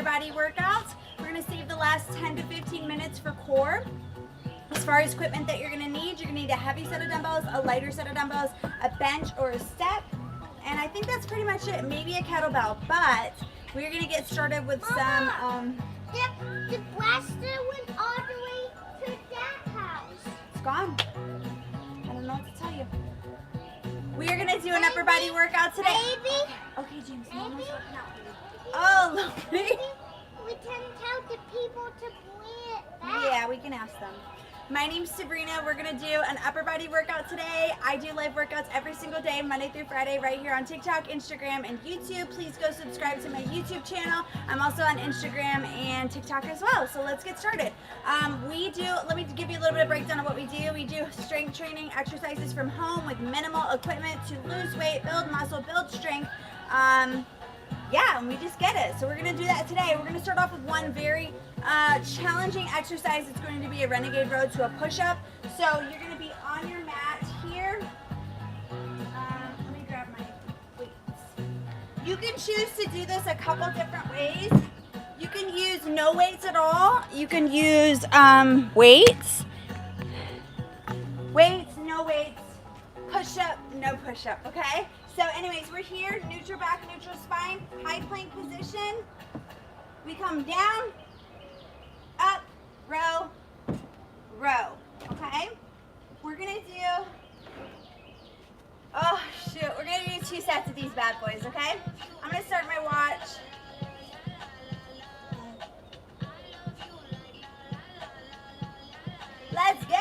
upper body workouts. We're gonna save the last 10 to 15 minutes for core. As far as equipment that you're gonna need a heavy set of dumbbells, a lighter set of dumbbells, a bench or a step, and I think that's pretty much it. Maybe a kettlebell, but we're gonna get started with some. The blaster went all the way to that house. It's gone. I don't know what to tell you. We are gonna do an upper body workout today. Maybe. Okay, James. Maybe. Oh, lovely. Maybe we can tell the people to play it back. Yeah, we can ask them. My name's Sabrina. We're gonna do an upper body workout today. I do live workouts every single day, Monday through Friday, right here on TikTok, Instagram, and YouTube. Please go subscribe to my YouTube channel. I'm also on Instagram and TikTok as well. So let's get started. Let me give you a little bit of breakdown of what we do. We do strength training exercises from home with minimal equipment to lose weight, build muscle, build strength. Yeah, and we just get it. So we're gonna do that today. We're gonna start off with one very challenging exercise. It's going to be a renegade road to a push-up. So you're gonna be on your mat here. Let me grab my weights. You can choose to do this a couple different ways. You can use no weights at all. You can use weights. Weights, no weights. Push-up, no push-up, okay? So anyways, we're here, neutral back, neutral spine, high plank position. We come down, up, row, row, okay? We're gonna do, we're gonna do 2 sets of these bad boys, okay? I'm gonna start my watch. Let's go!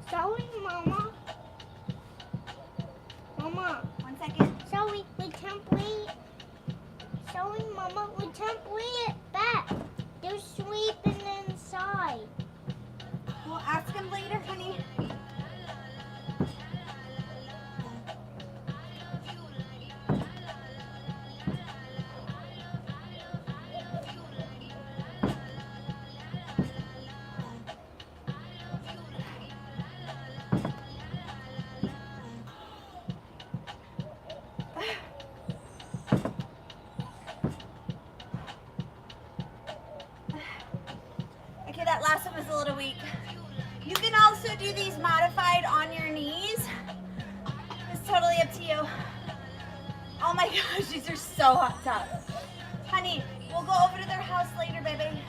Sorry, Mama. Mama. 1 second. Sorry, we can't play it. Sorry, Mama, we can't play it back. They're sleeping inside. We'll ask him later, honey. Okay, that last one was a little weak. You can also do these modified on your knees. It's totally up to you. Oh my gosh, these are so hot tubs. Honey, we'll go over to their house later, baby.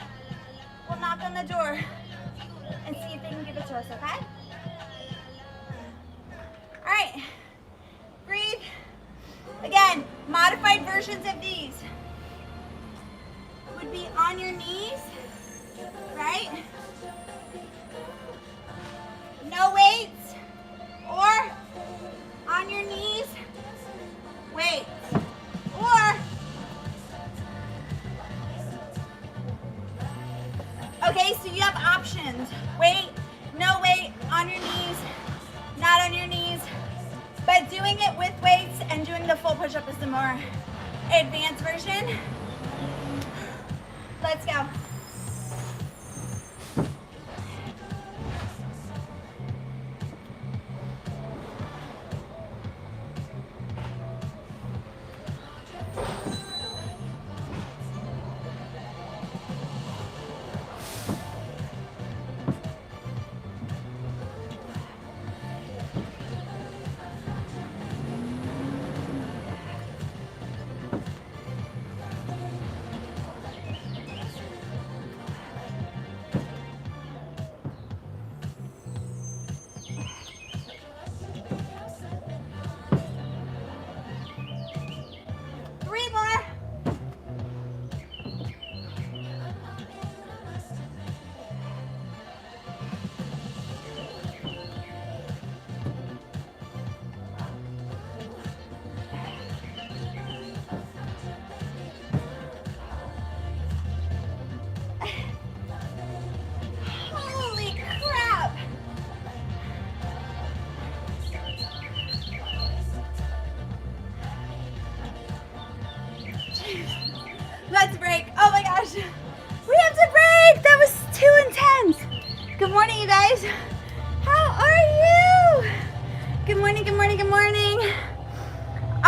We'll knock on the door and see if they can give it to us, okay? All right, breathe. Again, modified versions of these would be on your knees, right? No weights, or on your knees, weights, or okay, so you have options. Weight, no weight, on your knees, not on your knees, but doing it with weights and doing the full push-up is the more advanced version. Let's go.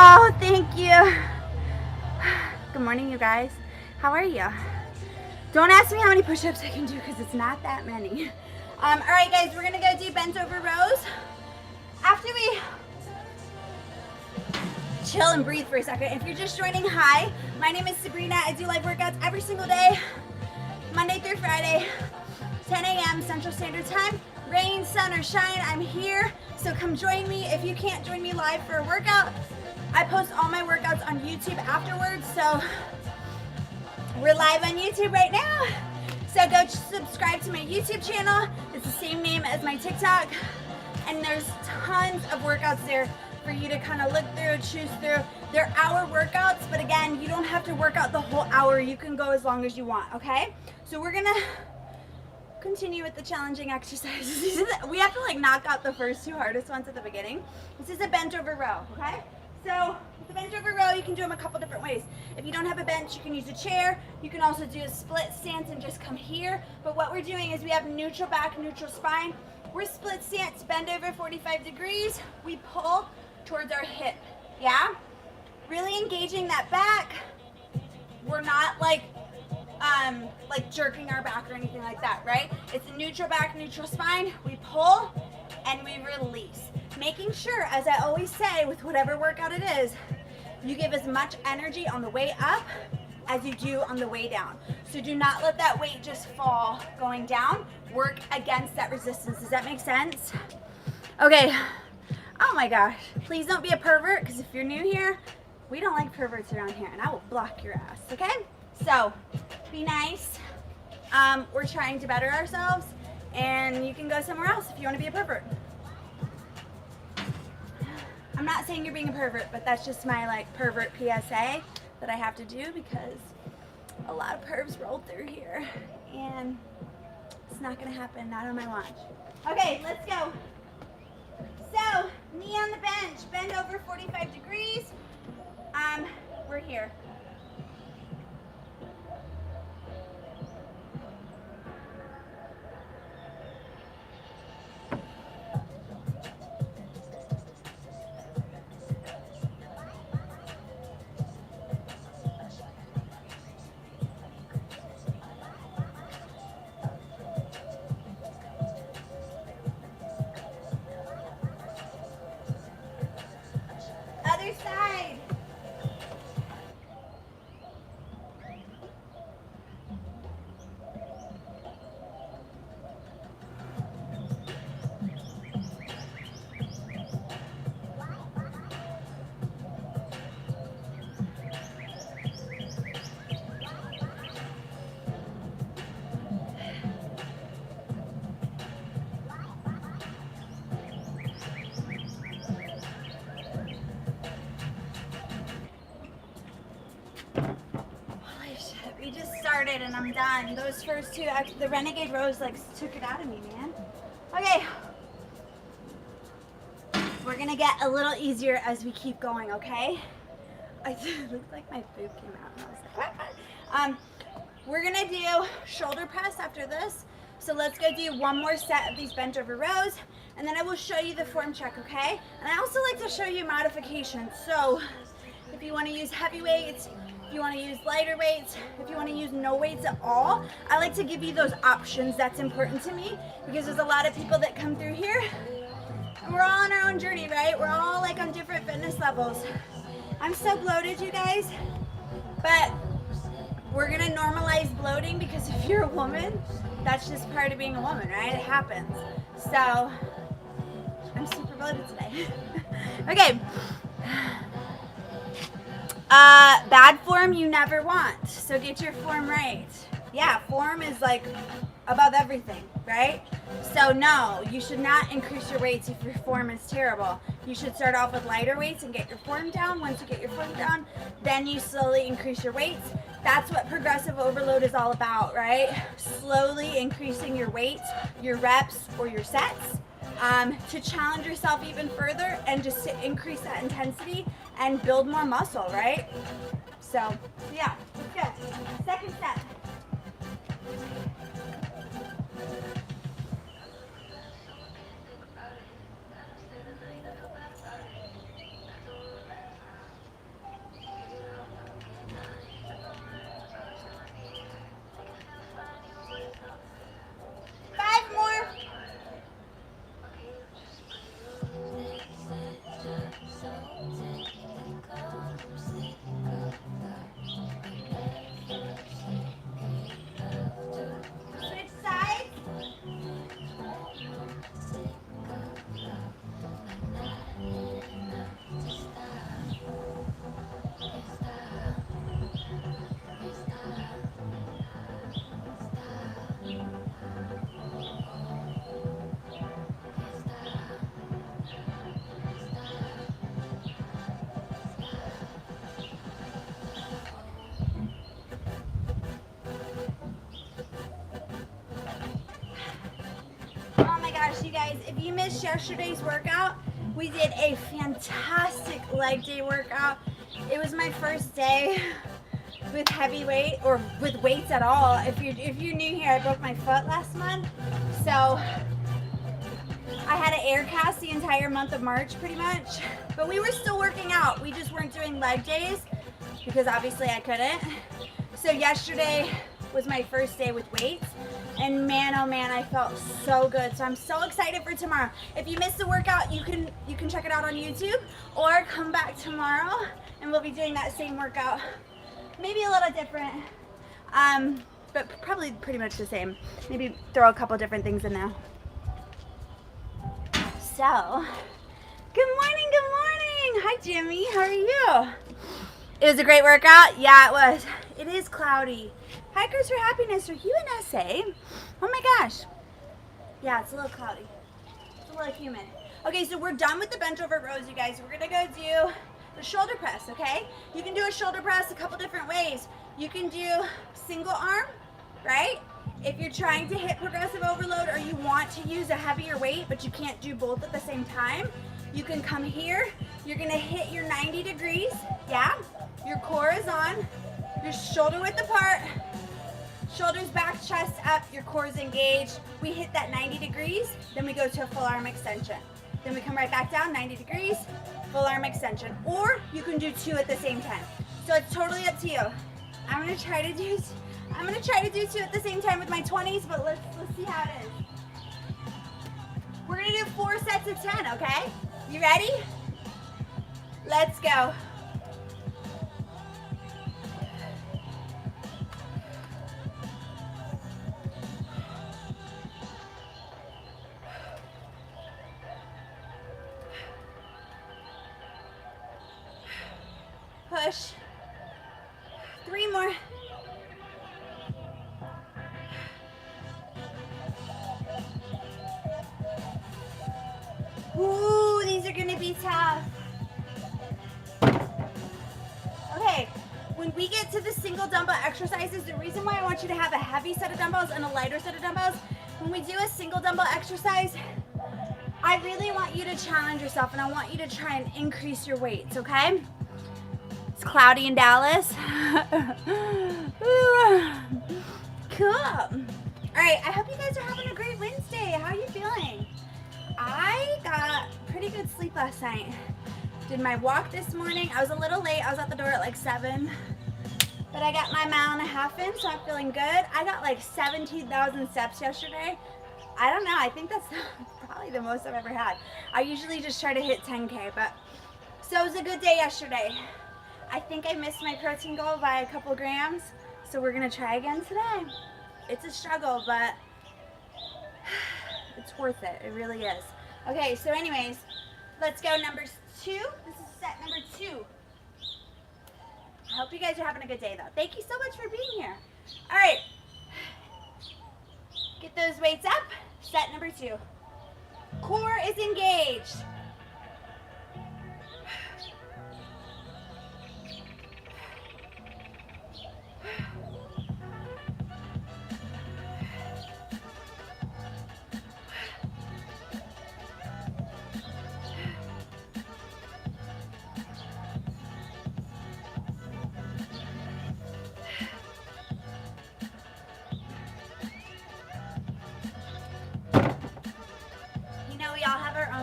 Oh, thank you. Good morning, you guys. How are you? Don't ask me how many push-ups I can do because it's not that many. All right, guys, we're gonna go do bent over rows. After we chill and breathe for a second, if you're just joining, hi, my name is Sabrina. I do live workouts every single day, Monday through Friday, 10 a.m. Central Standard Time. Rain, sun, or shine, I'm here. So come join me. If you can't join me live for a workout, I post all my workouts on YouTube afterwards. So we're live on YouTube right now. So go subscribe to my YouTube channel. It's the same name as my TikTok. And there's tons of workouts there for you to kind of look through, choose through. They're hour workouts, but again, you don't have to work out the whole hour. You can go as long as you want, okay? So we're gonna continue with the challenging exercises. We have to like knock out the first two hardest ones at the beginning. This is a bent over row, okay? So with the bent over row, you can do them a couple different ways. If you don't have a bench, you can use a chair. You can also do a split stance and just come here. But what we're doing is we have neutral back, neutral spine. We're split stance, bend over 45 degrees. We pull towards our hip, yeah? Really engaging that back. We're not like jerking our back or anything like that, right? It's a neutral back, neutral spine. We pull and we release. Making sure, as I always say with whatever workout it is, you give as much energy on the way up as you do on the way down. So do not let that weight just fall going down. Work against that resistance. Does that make sense? Okay. Oh my gosh. Please don't be a pervert, because if you're new here, we don't like perverts around here, and I will block your ass, okay? So be nice. We're trying to better ourselves, and you can go somewhere else if you want to be a pervert. I'm not saying you're being a pervert, but that's just my like pervert PSA that I have to do because a lot of pervs rolled through here, and it's not gonna happen, not on my watch. Okay, let's go. So, knee on the bench, bend over 45 degrees. We're here. Other side. Holy shit, we just started and I'm done. Those first two, the renegade rows like took it out of me, man. Okay. We're gonna get a little easier as we keep going, okay? It looked like my boob came out and I was like, what? We're gonna do shoulder press after this. So let's go do one more set of these bent over rows, and then I will show you the form check, okay? And I also like to show you modifications. So if you wanna use heavy weights, if you wanna use lighter weights, if you wanna use no weights at all, I like to give you those options. That's important to me because there's a lot of people that come through here and we're all on our own journey, right? We're all like on different fitness levels. I'm so bloated, you guys, but we're gonna normalize bloating because if you're a woman, that's just part of being a woman, right? It happens. So, I'm super bloated today. Okay. Bad form you never want, so get your form right. Yeah, form is like above everything, right? So no, you should not increase your weights if your form is terrible. You should start off with lighter weights and get your form down. Once you get your form down, then you slowly increase your weights. That's what progressive overload is all about, right? Slowly increasing your weights, your reps, or your sets to challenge yourself even further and just to increase that intensity and build more muscle, right? So, yeah, let's go. Second set. you missed yesterday's workout, we did a fantastic leg day workout. It was my first day with heavy weight, or with weights at all. If you're new here, I broke my foot last month, so I had an air cast the entire month of March pretty much. But we were still working out. We just weren't doing leg days because obviously I couldn't. So yesterday was my first day with weights, and man, oh man, I felt so good. So I'm so excited for tomorrow. If you missed the workout, you can check it out on YouTube, or come back tomorrow and we'll be doing that same workout. Maybe a little different, but probably pretty much the same. Maybe throw a couple different things in there. So, good morning, good morning. Hi, Jimmy. How are you? It was a great workout. Yeah, it was. It is cloudy. Hikers for Happiness for USA. Oh my gosh. Yeah, it's a little cloudy. It's a little humid. Okay, so we're done with the bench over rows, you guys. We're gonna go do the shoulder press, okay? You can do a shoulder press a couple different ways. You can do single arm, right? If you're trying to hit progressive overload, or you want to use a heavier weight, but you can't do both at the same time, you can come here. You're gonna hit your 90 degrees, yeah? Your core is on, your shoulder width apart, shoulders back, chest up, your core is engaged. We hit that 90 degrees, then we go to a full arm extension. Then we come right back down, 90 degrees, full arm extension. Or you can do two at the same time. So it's totally up to you. I'm gonna try to do two at the same time with my 20s, but let's see how it is. We're gonna do 4 sets of 10, okay? You ready? Let's go. Push. 3 more. Ooh, these are gonna be tough. Okay, when we get to the single dumbbell exercises, the reason why I want you to have a heavy set of dumbbells and a lighter set of dumbbells, when we do a single dumbbell exercise, I really want you to challenge yourself, and I want you to try and increase your weights, okay? It's cloudy in Dallas. Cool. All right, I hope you guys are having a great Wednesday. How are you feeling? I got pretty good sleep last night. Did my walk this morning. I was a little late. I was at the door at like 7. But I got my 1.5 miles in, so I'm feeling good. I got like 17,000 steps yesterday. I don't know. I think that's probably the most I've ever had. I usually just try to hit 10K, but so it was a good day yesterday. I think I missed my protein goal by a couple grams, so we're gonna try again today. It's a struggle, but it's worth it. It really is. Okay, so anyways, let's go number 2. This is set number 2. I hope you guys are having a good day though. Thank you so much for being here. All right, get those weights up. Set number 2. Core is engaged.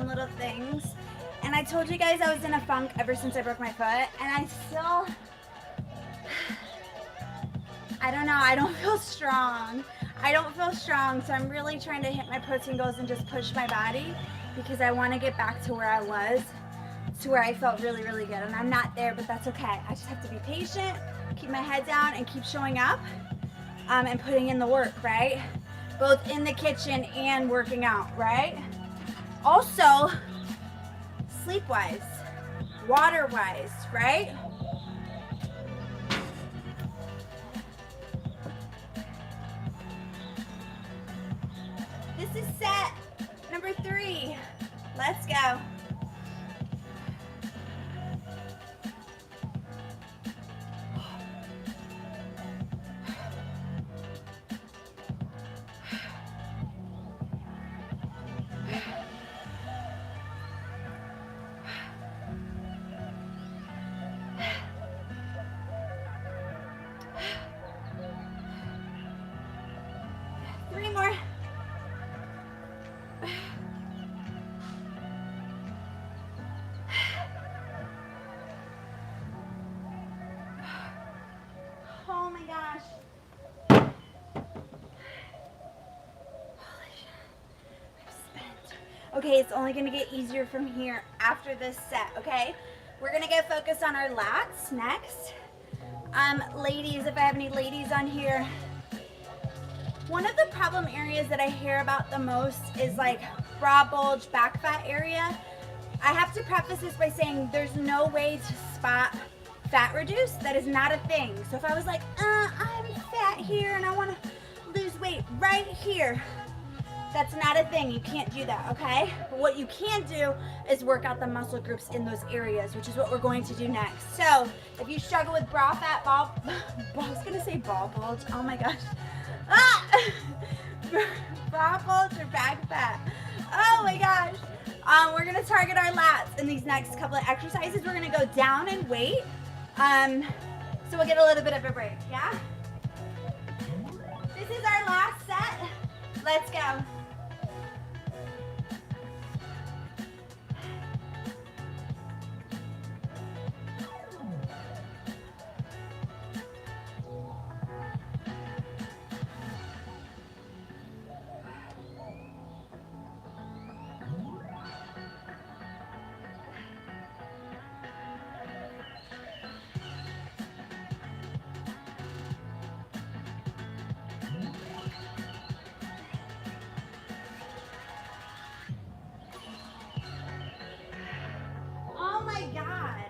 Little things, and I told you guys I was in a funk ever since I broke my foot, and I don't know, I don't feel strong. So I'm really trying to hit my protein goals and just push my body, because I want to get back to where I was, to where I felt really, really good. And I'm not there, but that's okay. I just have to be patient, keep my head down, and keep showing up and putting in the work, right? Both in the kitchen and working out, right? Also, sleep-wise, water-wise, right? This is set number 3. Let's go. Okay, it's only gonna get easier from here after this set, okay? We're gonna go focus on our lats next. Ladies, if I have any ladies on here, one of the problem areas that I hear about the most is like bra bulge, back fat area. I have to preface this by saying there's no way to spot fat reduce. That is not a thing. So if I was like, I'm fat here and I want to lose weight right here, that's not a thing. You can't do that, okay? But what you can do is work out the muscle groups in those areas, which is what we're going to do next. So if you struggle with bra fat, I was gonna say ball bulge. Oh my gosh. Bra bulge or back fat. Oh my gosh. We're gonna target our lats in these next couple of exercises. We're gonna go down in weight. So we'll get a little bit of a break, yeah? This is our last set. Let's go. Oh my God.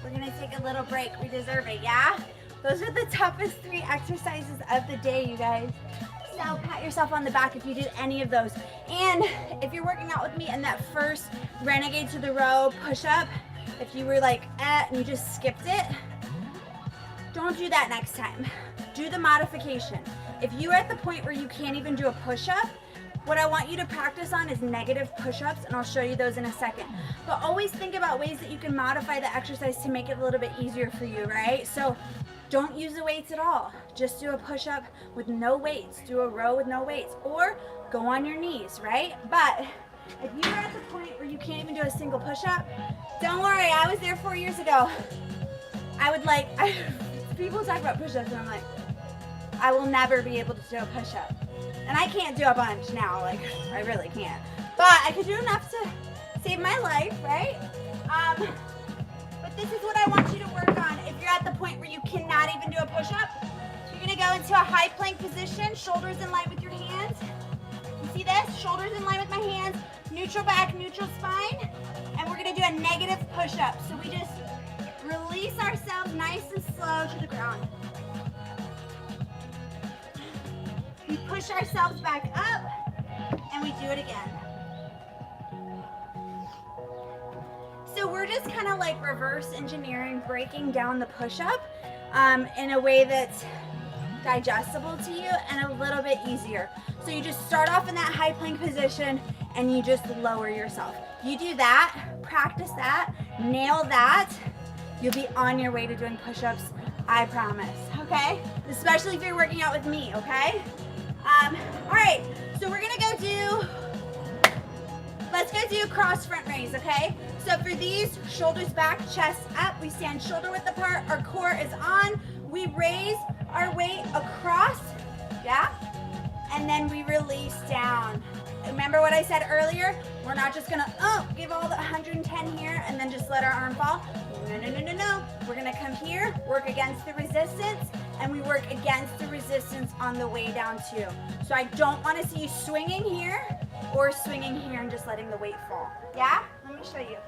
We're gonna take a little break. We deserve it, yeah? Those are the toughest 3 exercises of the day, you guys. So pat yourself on the back if you did any of those. And if you're working out with me in that first renegade to the row push-up, if you were like, and you just skipped it, don't do that next time. Do the modification. If you are at the point where you can't even do a push-up, what I want you to practice on is negative push-ups, and I'll show you those in a second. But always think about ways that you can modify the exercise to make it a little bit easier for you, right? So don't use the weights at all. Just do a push-up with no weights. Do a row with no weights, or go on your knees, right? But if you are at the point where you can't even do a single push-up, don't worry, I was there 4 years ago. People talk about push-ups, and I'm like, I will never be able to do a push-up. And I can't do a bunch now, like, I really can't. But I could do enough to save my life, right? But this is what I want you to work on. If you're at the point where you cannot even do a push-up, you're gonna go into a high plank position, shoulders in line with your hands. You see this? Shoulders in line with my hands, neutral back, neutral spine. And we're gonna do a negative push-up. So we just release ourselves nice and slow to the ground. We push ourselves back up, and we do it again. So we're just kind of like reverse engineering, breaking down the push-up in a way that's digestible to you and a little bit easier. So you just start off in that high plank position, and you just lower yourself. You do that, practice that, nail that, you'll be on your way to doing push-ups, I promise, okay? Especially if you're working out with me, okay? All right, so we're gonna let's go do cross front raise, okay? So for these, shoulders back, chest up, we stand shoulder width apart, our core is on, we raise our weight across, yeah? And then we release down. Remember what I said earlier? We're not just gonna, give all the 110 here and then just let our arm fall. No. We're gonna come here, work against the resistance, and we work against the resistance on the way down too. So I don't wanna see you swinging here or swinging here and just letting the weight fall. Yeah? Let me show you.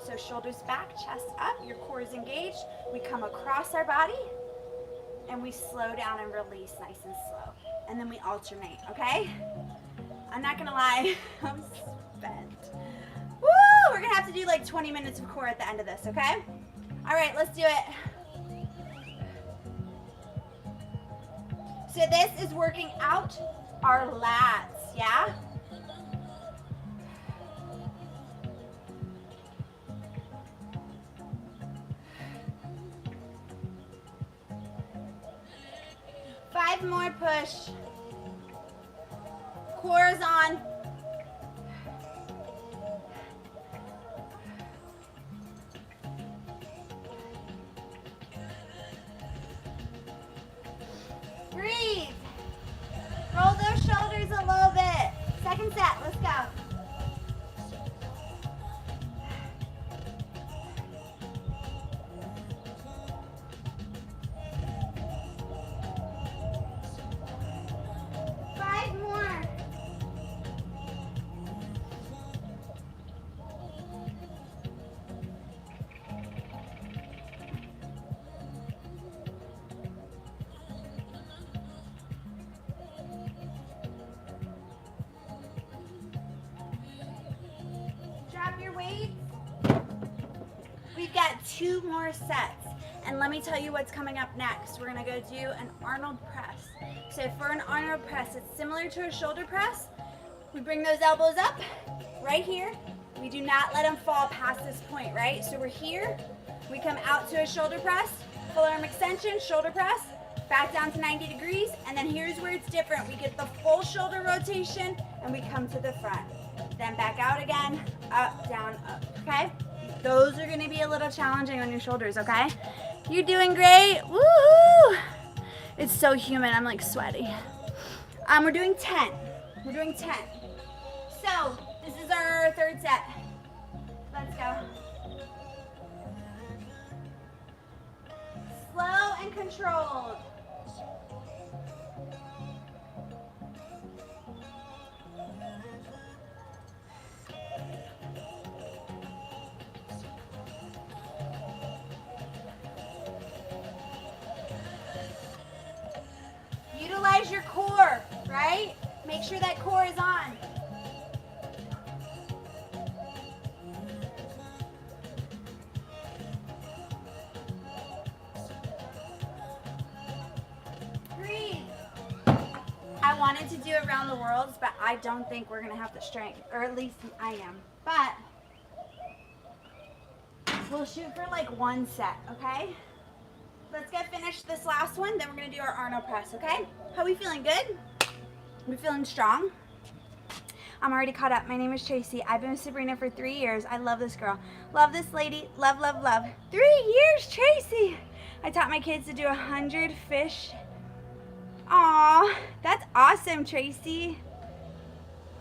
So shoulders back, chest up, your core is engaged. We come across our body, and we slow down and release nice and slow. And then we alternate, okay? I'm not gonna lie, I'm spent. Woo! We're gonna have to do like 20 minutes of core at the end of this, okay? All right, let's do it. So this is working out our lats, yeah? Five more push. Core is on. set. Let's go. Five more. Drop your weights. We've got 2 more sets. And let me tell you what's coming up next. We're gonna go do an Arnold press. So for an Arnold press, it's similar to a shoulder press. We bring those elbows up right here. We do not let them fall past this point, right? So we're here, we come out to a shoulder press, full arm extension, shoulder press, back down to 90 degrees, and then here's where it's different. We get the full shoulder rotation, and we come to the front. Then back out again, up, down, up, okay? Those are gonna be a little challenging on your shoulders, okay? You're doing great, woohoo! It's so humid, I'm like sweaty. We're doing 10, we're doing 10. So, this is our 3rd set. Let's go. Slow and controlled. Utilize your core, right? Make sure that core is on. Breathe. I wanted to do around the worlds, but I don't think we're gonna have the strength, or at least I am. But we'll shoot for like 1 set, okay? Let's get finished this last one, then we're gonna do our Arnold press, okay? How we feeling, good? We feeling strong? I'm already caught up. My name is Tracy. I've been with Sabrina for 3 years. I love this girl. Love this lady. Love, love, love. 3 years, Tracy. I taught my kids to do 100 fish. Aw, that's awesome, Tracy.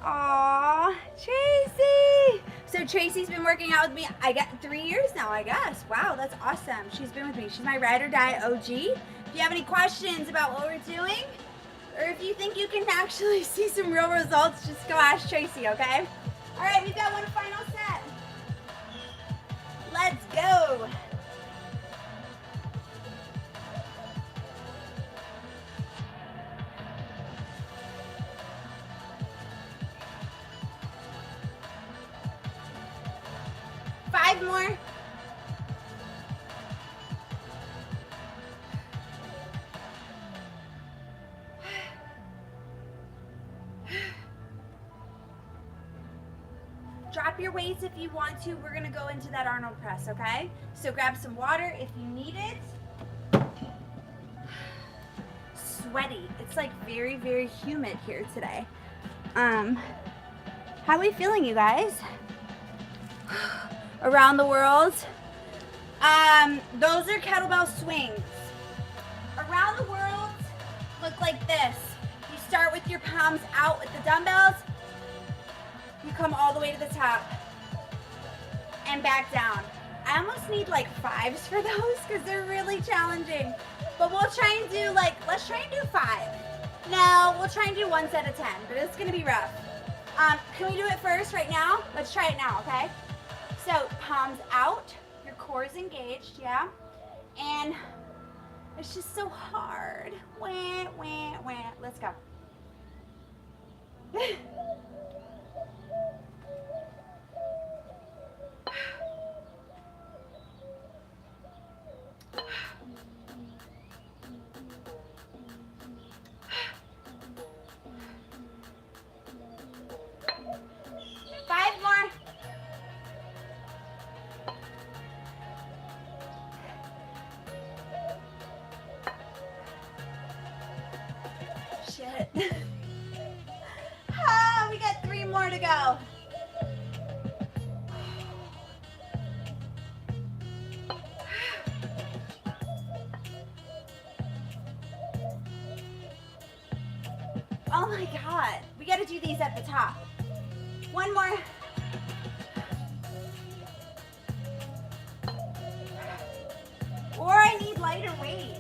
Aw, Tracy. So Tracy's been working out with me, I got 3 years now, I guess. Wow, that's awesome. She's been with me. She's my ride or die OG. If you have any questions about what we're doing, or if you think you can actually see some real results, just go ask Tracy, okay? All right, we've got 1 final set. Let's go. Five more. Drop your weights if you want to. We're gonna go into that Arnold press, okay? So grab some water if you need it. Sweaty. It's like very, very humid here today. How are we feeling, you guys? Around the world. Those are kettlebell swings. Around the world look like this. You start with your palms out with the dumbbells. You come all the way to the top and back down. I almost need like 5s for those because they're really challenging. But we'll try and do let's try and do 5. No, we'll try and do 1 set of 10, but it's gonna be rough. Can we do it first right now? Let's try it now, okay? So palms out, your core is engaged, yeah? And it's just so hard. Wah, wah, wah. Let's go. We got 3 more to go. Oh my God. We got to do these at the top. One more. Or I need lighter weights.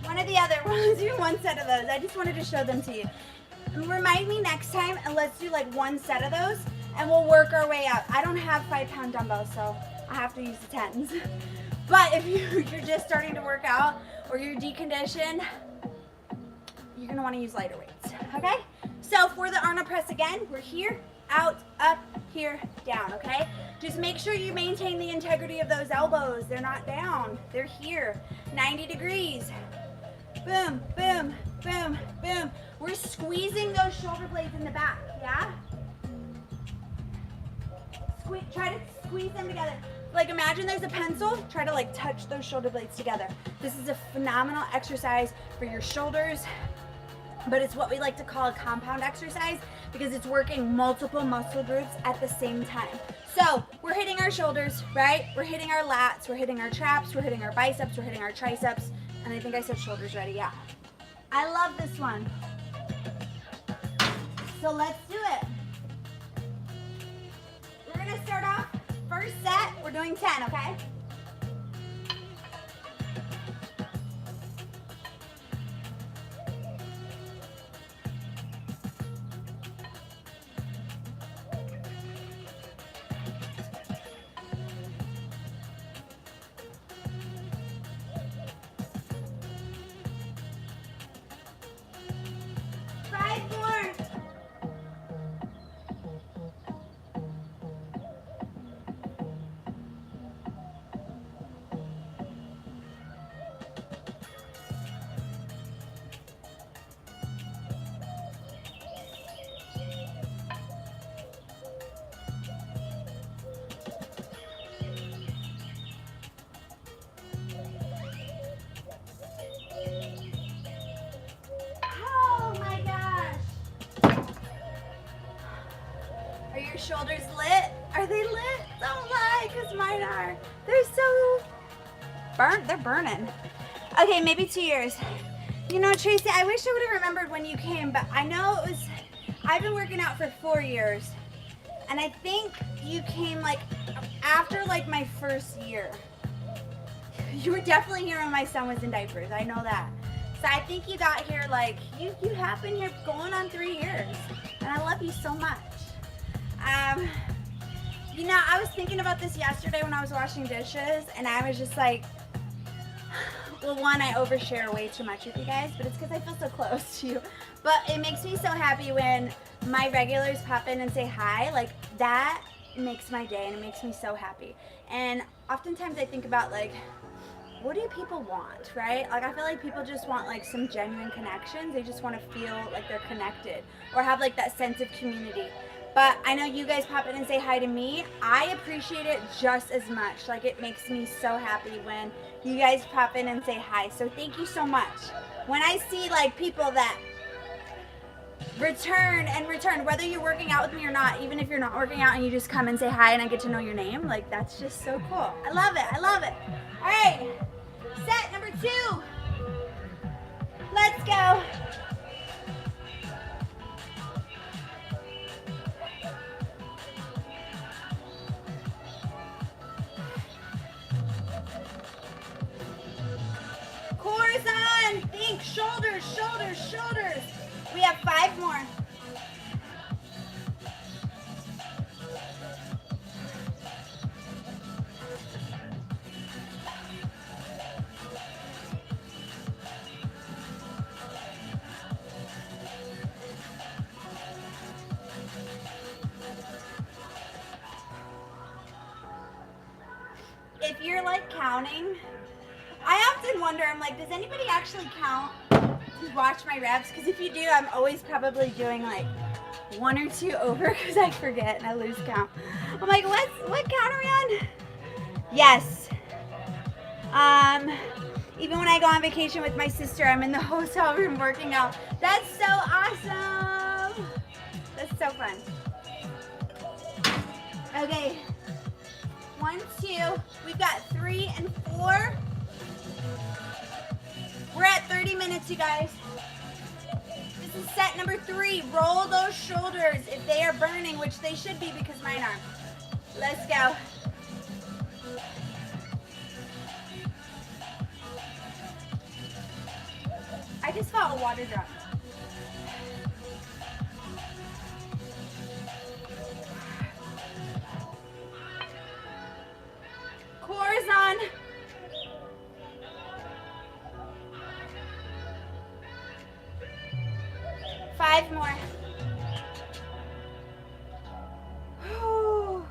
One or the other. We'll do one set of those. I just wanted to show them to you. And remind me next time, and let's do like one set of those, and we'll work our way up. I don't have 5-pound dumbbells, so I have to use the 10s. But if you're just starting to work out or you're deconditioned, you're gonna wanna use lighter weights, okay? So for the Arnold press again, we're here, out, up, here, down, okay? Just make sure you maintain the integrity of those elbows. They're not down, they're here. 90 degrees. Boom, boom, boom, boom. We're squeezing those shoulder blades in the back, yeah? Try to squeeze them together. Like imagine there's a pencil, try to like touch those shoulder blades together. This is a phenomenal exercise for your shoulders, but it's what we like to call a compound exercise because it's working multiple muscle groups at the same time. So we're hitting our shoulders, right? We're hitting our lats, we're hitting our traps, we're hitting our biceps, we're hitting our triceps, and I think I said shoulders ready, yeah. I love this one. So let's do it. We're gonna start off, first set, we're doing 10, okay? Shoulders lit? Are they lit? Don't lie, because mine are. They're so burnt. They're burning. Okay, maybe 2 years. You know, Tracy, I wish I would have remembered when you came, but I know it was, I've been working out for 4 years. And I think you came like after like my first year. You were definitely here when my son was in diapers. I know that. So I think you got here like, you have been here going on 3 years. And I love you so much. You know, I was thinking about this yesterday when I was washing dishes, and I was just like, well, one, I overshare way too much with you guys, but it's because I feel so close to you. But it makes me so happy when my regulars pop in and say hi. Like, that makes my day, and it makes me so happy. And oftentimes I think about, like, what do people want, right? Like, I feel like people just want, like, some genuine connections. They just want to feel like they're connected or have, like, that sense of community. But I know you guys pop in and say hi to me. I appreciate it just as much. Like, it makes me so happy when you guys pop in and say hi. So thank you so much. When I see like people that return, whether you're working out with me or not, even if you're not working out and you just come and say hi and I get to know your name, like that's just so cool. I love it. I love it. All right, set number 2. Let's go. Cores on. Think shoulders, shoulders, shoulders. We have 5 more. If you're like counting, I often wonder, I'm like, does anybody actually count to watch my reps? Because if you do, I'm always probably doing like 1 or 2 over because I forget and I lose count. I'm like, what count are we on? Yes. Even when I go on vacation with my sister, I'm in the hotel room working out. That's so awesome. That's so fun. Okay. 1, 2. We've got 3 and 4. We're at 30 minutes, you guys. This is set number 3. Roll those shoulders if they are burning, which they should be because mine are. Let's go. I just felt a water drop. Core's on. Five more. Whew.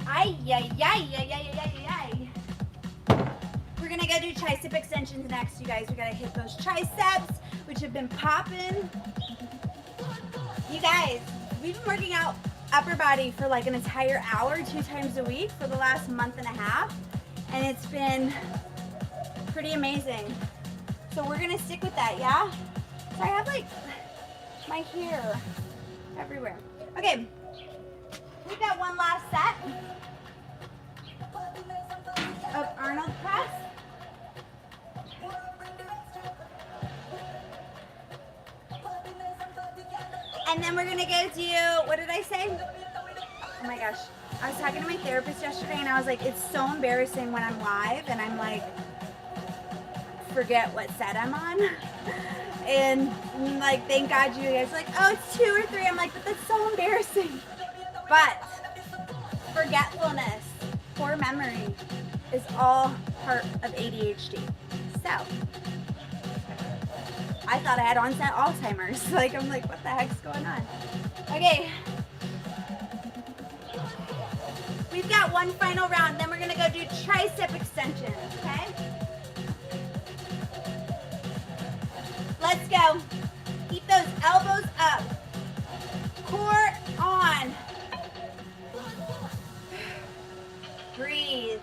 Ay, ay, ay, ay, ay, ay, ay. We're gonna go do tricep extensions next, you guys. We gotta hit those triceps, which have been popping. You guys, we've been working out upper body for like an entire hour, 2 times a week for the last month and a half, and it's been pretty amazing. So we're gonna stick with that, yeah? So I have like my hair everywhere. Okay, we've got one last set of Arnold press. And then we're gonna go do, what did I say? Oh my gosh. I was talking to my therapist yesterday and I was like, it's so embarrassing when I'm live and I'm like, forget what set I'm on. And like, thank God you guys are like, oh, it's 2 or 3. I'm like, but that's so embarrassing. But forgetfulness, poor memory is all part of ADHD. So, I thought I had onset Alzheimer's. Like, I'm like, what the heck's going on? Okay. We've got one final round, then we're gonna go do tricep extensions, okay? Let's go. Keep those elbows up. Core on. Breathe.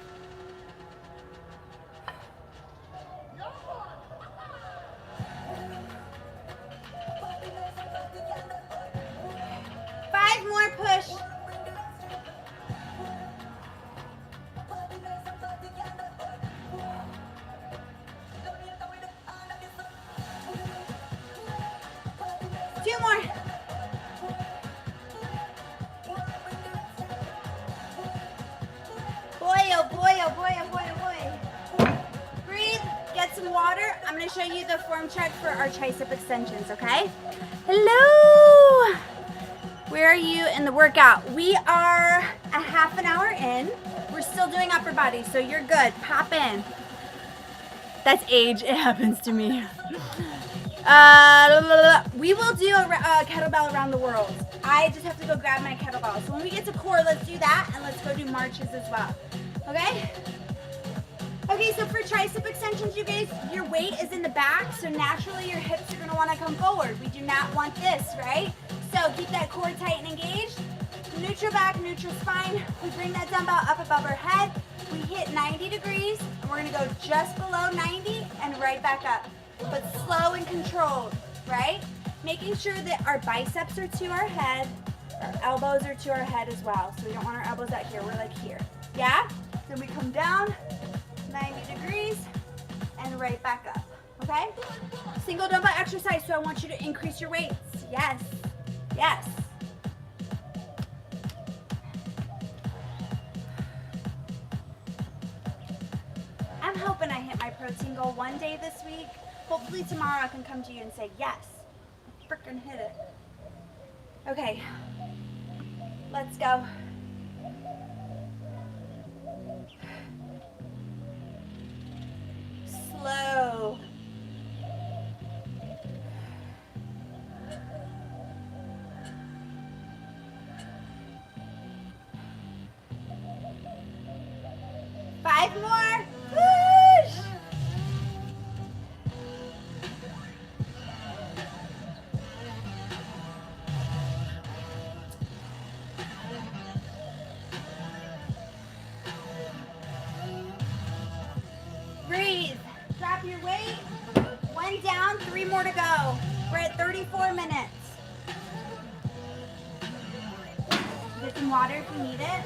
More push. Two more. Boy, oh boy, oh boy, oh boy, oh boy. Breathe, get some water. I'm going to show you the form check for our tricep extensions, okay? Hello. Where are you in the workout? We are a half an hour in. We're still doing upper body, so you're good. Pop in. That's age. It happens to me. We will do a kettlebell around the world. I just have to go grab my kettlebell. So when we get to core, let's do that, and let's go do marches as well. Okay? Okay, so for tricep extensions, you guys, your weight is in the back, so naturally your hips are going to want to come forward. We do not want this, right? So keep that core tight and engaged. Neutral back, neutral spine. We bring that dumbbell up above our head. We hit 90 degrees, and we're going to go just below 90 and right back up. But slow and controlled, right? Making sure that our biceps are to our head, our elbows are to our head as well. So we don't want our elbows out here. We're like here. Yeah? Then we come down 90 degrees and right back up. Okay? Single dumbbell exercise, so I want you to increase your weights. Yes. Yes. I'm hoping I hit my protein goal one day this week. Hopefully tomorrow I can come to you and say, yes, I frickin' hit it. Okay, let's go. Slow. Five more. Push. Breathe. Drop your weight. We're at 34 minutes. Get some water if you need it.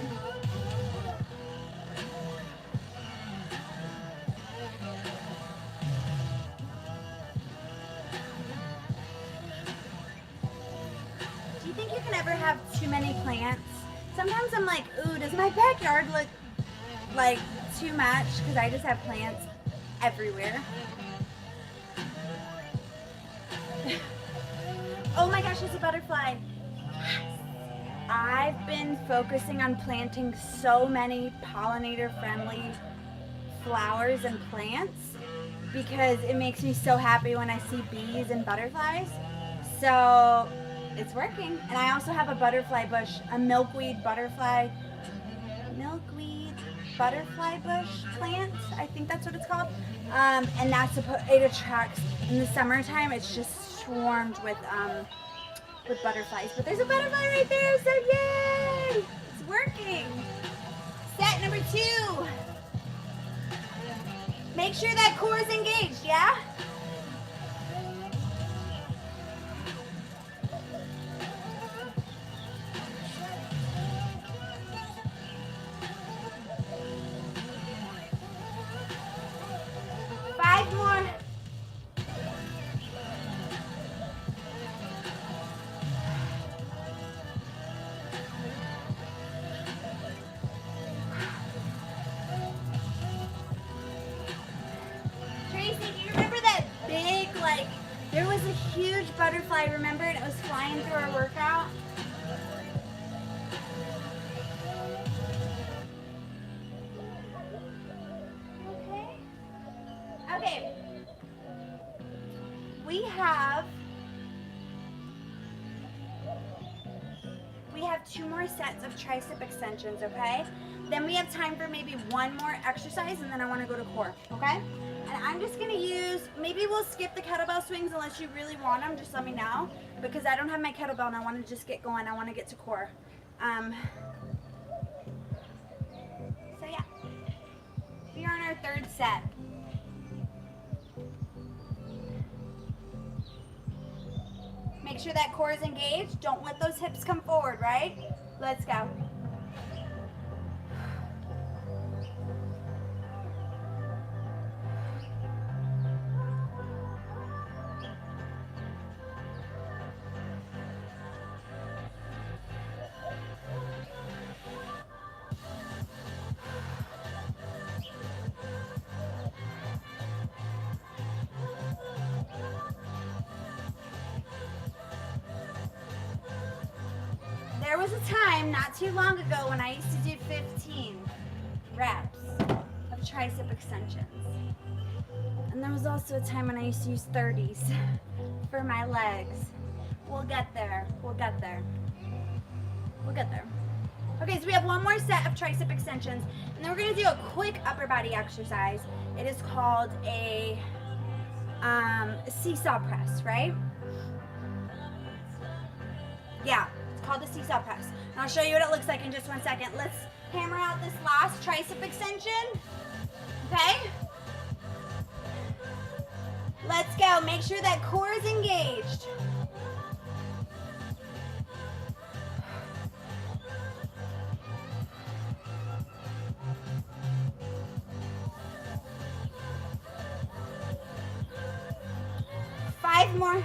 Do you think you can ever have too many plants? Sometimes I'm like, ooh, does my backyard look like too much? Because I just have plants everywhere. Oh my gosh, it's a butterfly. I've been focusing on planting so many pollinator-friendly flowers and plants because it makes me so happy when I see bees and butterflies. So it's working. And I also have a butterfly bush, a milkweed butterfly bush plant. I think that's what it's called. And it attracts, in the summertime, it's just swarmed with butterflies. But there's a butterfly right there, so yay! It's working. Set number 2. Make sure that core is engaged, yeah? There was a huge butterfly, remember? And it was flying through our workout. Okay. We have 2 more sets of tricep extensions, okay? Then we have time for maybe 1 more exercise, and then I want to go to core, okay? And I'm just gonna use, maybe we'll skip the kettlebell swings unless you really want them, just let me know. Because I don't have my kettlebell and I wanna just get going, I wanna get to core. So yeah, we are on our 3rd set. Make sure that core is engaged, don't let those hips come forward, right? Let's go. There was a time not too long ago when I used to do 15 reps of tricep extensions. And there was also a time when I used to use 30s for my legs. We'll get there. We'll get there. We'll get there. Okay, so we have 1 more set of tricep extensions, and then we're going to do a quick upper body exercise. It is called a seesaw press, right? Yeah. Called the seesaw press. And I'll show you what it looks like in just 1 second. Let's hammer out this last tricep extension. Okay? Let's go. Make sure that core is engaged. Five more.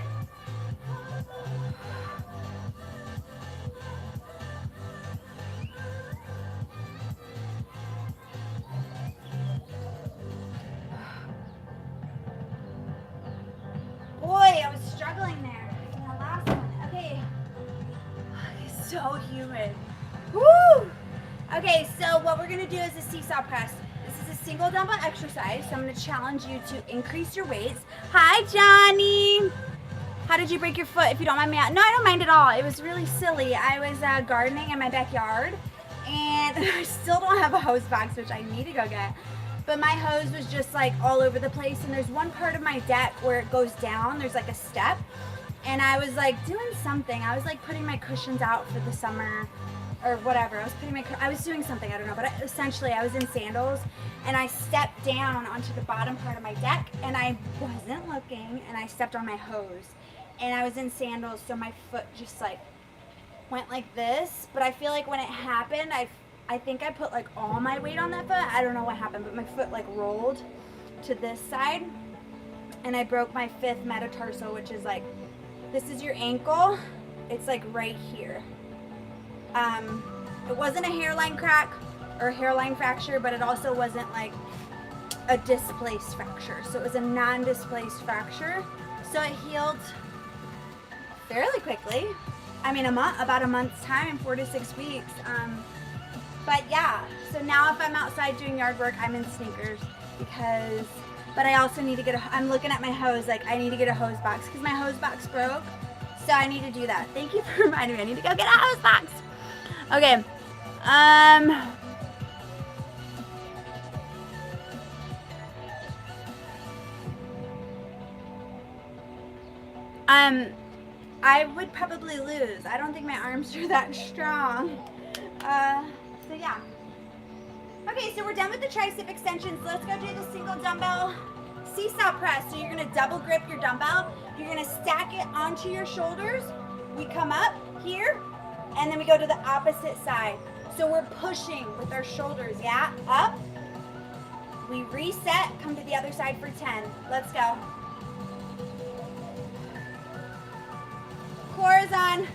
Struggling there in the last one. Okay. It's so humid. Woo! Okay, so what we're gonna do is a seesaw press. This is a single dumbbell exercise, so I'm gonna challenge you to increase your weights. Hi, Johnny. How did you break your foot? If you don't mind me out. No, I don't mind at all. It was really silly. I was gardening in my backyard, and I still don't have a hose box, which I need to go get. But my hose was just like all over the place, and there's one part of my deck where it goes down, there's like a step, and I was like doing something. I was like putting my cushions out for the summer or whatever. I was doing something, I don't know, but essentially I was in sandals, and I stepped down onto the bottom part of my deck, and I wasn't looking, and I stepped on my hose. and I was in sandals, so my foot just like went like this. But I feel like when it happened, I think I put like all my weight on that foot. I don't know what happened, but my foot like rolled to this side, and I broke my 5th metatarsal, which is like, this is your ankle. It's like right here. It wasn't a hairline crack or hairline fracture, but it also wasn't like a displaced fracture. So it was a non-displaced fracture. So it healed fairly quickly. I mean, about a month's time, 4 to 6 weeks. But yeah, so now if I'm outside doing yard work, I'm in sneakers but I also need to get I'm looking at my hose, like I need to get a hose box because my hose box broke. So I need to do that. Thank you for reminding me. I need to go get a hose box. Okay. I would probably lose. I don't think my arms are that strong. So yeah. Okay, so we're done with the tricep extensions. Let's go do the single dumbbell seesaw press. So you're gonna double grip your dumbbell. You're gonna stack it onto your shoulders. We come up here, and then we go to the opposite side. So we're pushing with our shoulders, yeah? Up. We reset, come to the other side for 10. Let's go. Core is on.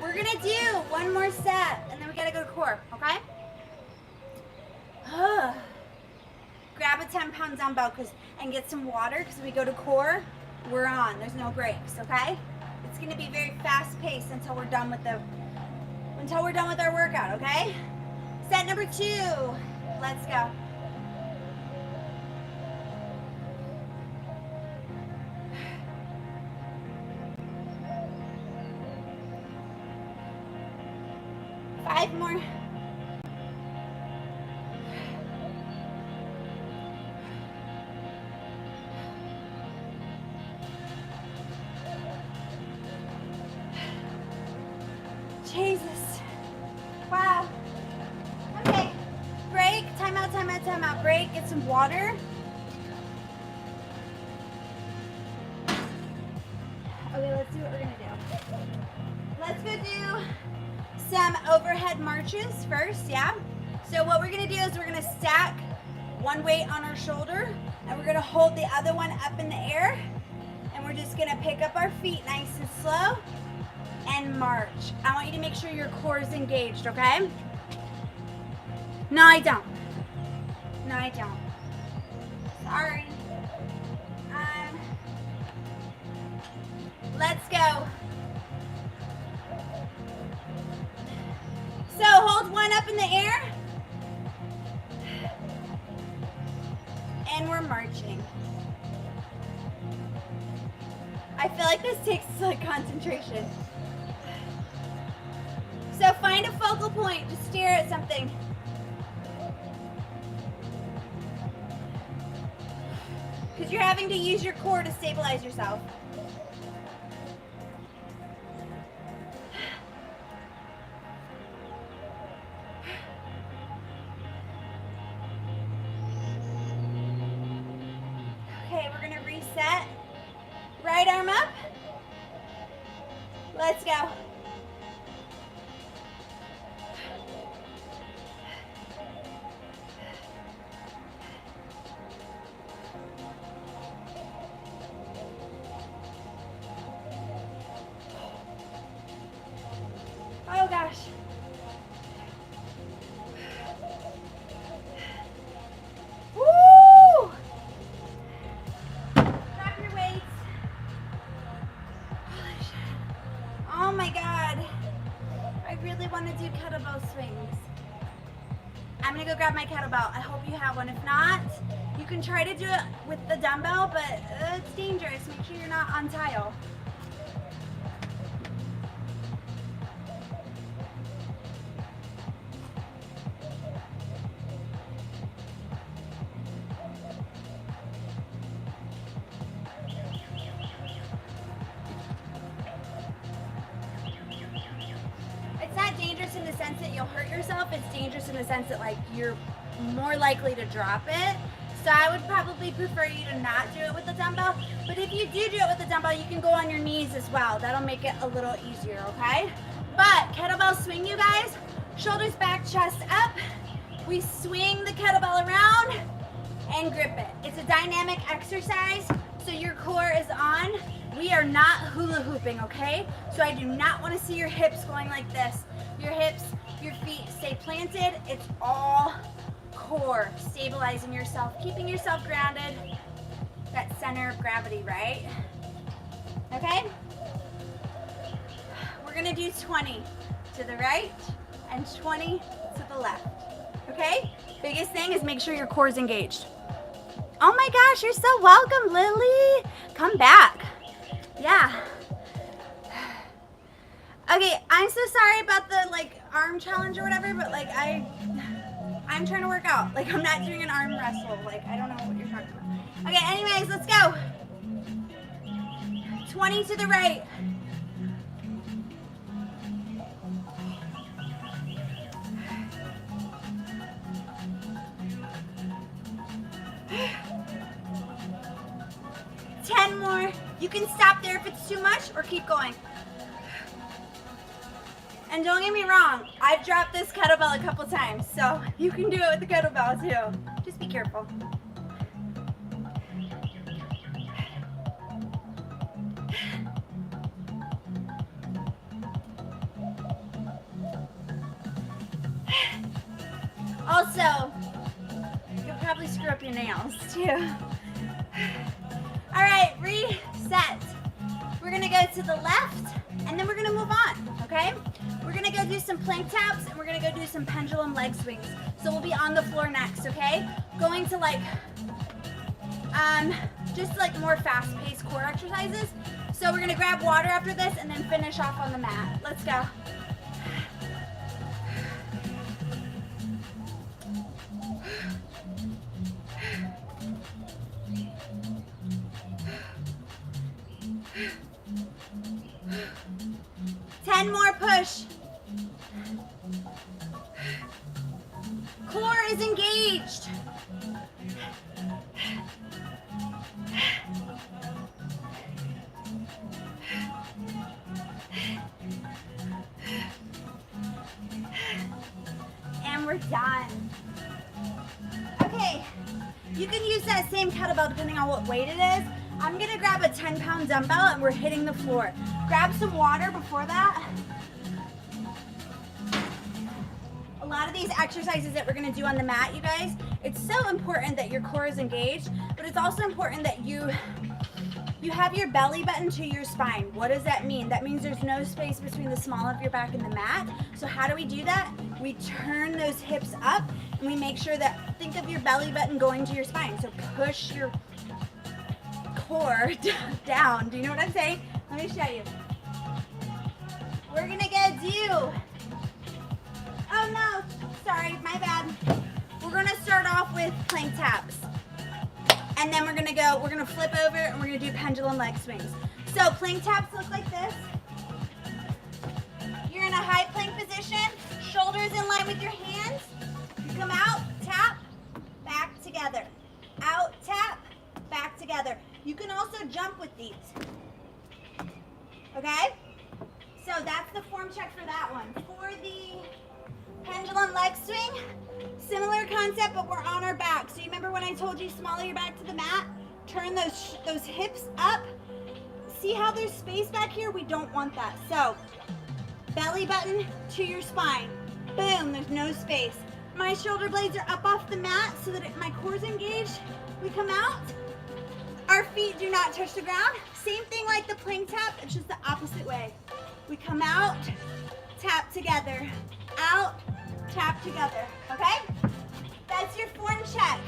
We're gonna do one more set, and then we gotta go to core, okay? Grab a 10-pound dumbbell and get some water, because we go to core, we're on. There's no breaks, okay? It's gonna be very fast-paced until we're done with our workout, okay? Set number 2. Let's go. Five more. Jesus. Wow. Okay. Break. Time out, time out, time out. Break. Get some water. Okay, let's see what we're gonna do. Let's go do some overhead marches first, yeah? So what we're gonna do is we're gonna stack one weight on our shoulder, and we're gonna hold the other one up in the air, and we're just gonna pick up our feet nice and slow and march. I want you to make sure your core is engaged, okay? No, I don't. No, I don't. Sorry. Let's go. So hold one up in the air, and we're marching. I feel like this takes like concentration. So find a focal point, just stare at something. Because you're having to use your core to stabilize yourself. Okay, we're gonna reset. Right arm up. Let's go. Oh gosh. Woo! Drop your weights. Holy shit. Oh my god. I really want to do kettlebell swings. I'm gonna go grab my kettlebell. I hope you have one. If not, you can try to do it with the dumbbell, but it's dangerous. Make sure you're not on tile. in the sense that you'll hurt yourself. It's dangerous in the sense that like you're more likely to drop it. So I would probably prefer you to not do it with the dumbbell. But if you do it with the dumbbell, you can go on your knees as well. That'll make it a little easier, okay? But kettlebell swing, you guys. Shoulders back, chest up. We swing the kettlebell around and grip it. It's a dynamic exercise, so your core is on. We are not hula hooping, okay? So I do not want to see your hips going like this. Your hips, your feet stay planted. It's all core, stabilizing yourself, keeping yourself grounded. That center of gravity, right? Okay? We're gonna do 20 to the right and 20 to the left. Okay? Biggest thing is make sure your core is engaged. Oh my gosh, you're so welcome, Lily. Come back. Yeah. Okay, I'm so sorry about the like arm challenge or whatever, but like I'm trying to work out. Like I'm not doing an arm wrestle. Like I don't know what you're talking about. Okay, anyways, let's go. 20 to the right. Ten more. You can stop there if it's too much or keep going. And don't get me wrong, I've dropped this kettlebell a couple times, so you can do it with the kettlebell too. Just be careful. Also, you'll probably screw up your nails too. All right, reset. We're gonna go to the left and then we're gonna move on, okay? We're gonna go do some plank taps and we're gonna go do some pendulum leg swings. So we'll be on the floor next, okay? Going to like, just like more fast-paced core exercises. So we're gonna grab water after this and then finish off on the mat. Let's go. Ten more push. Core is engaged. And we're done. Okay, you can use that same kettlebell depending on what weight it is. I'm gonna grab a 10-pound dumbbell and we're hitting the floor. Grab some water before that. A lot of these exercises that we're gonna do on the mat, you guys, it's so important that your core is engaged, but it's also important that you have your belly button to your spine. What does that mean? That means there's no space between the small of your back and the mat. So how do we do that? We turn those hips up and we make sure that, think of your belly button going to your spine. So push your core down. Do you know what I'm saying? Let me show you. We're gonna go do, oh no, sorry, my bad. We're gonna start off with plank taps. And then we're gonna flip over and we're gonna do pendulum leg swings. So plank taps look like this. You're in a high plank position, shoulders in line with your hands. You come out, tap, back together. Out, tap, back together. You can also jump with these. Okay? So that's the form check for that one. For the pendulum leg swing, similar concept, but we're on our back. So you remember when I told you small your back to the mat? Turn those hips up. See how there's space back here? We don't want that. So belly button to your spine. Boom, there's no space. My shoulder blades are up off the mat so that my core's engaged. We come out. Our feet do not touch the ground. Same thing like the plank tap, it's just the opposite way. We come out, tap together. Out, tap together, okay? That's your form check.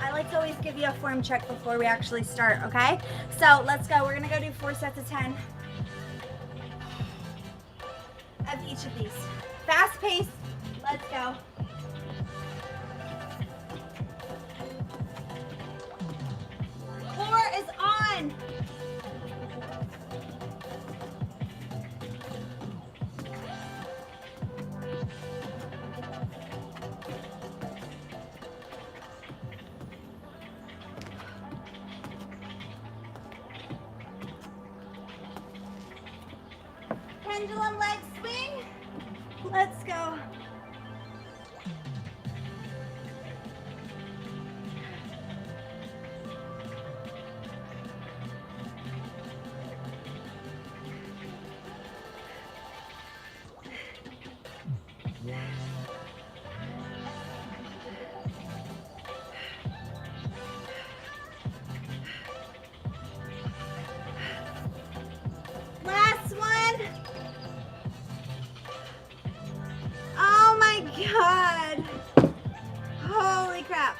I like to always give you a form check before we actually start, okay? So let's go. We're gonna go do 4 sets of 10 of each of these. Fast pace, let's go. Core is on. Pendulum leg swing. Let's go. Last one. Oh my God. Holy crap.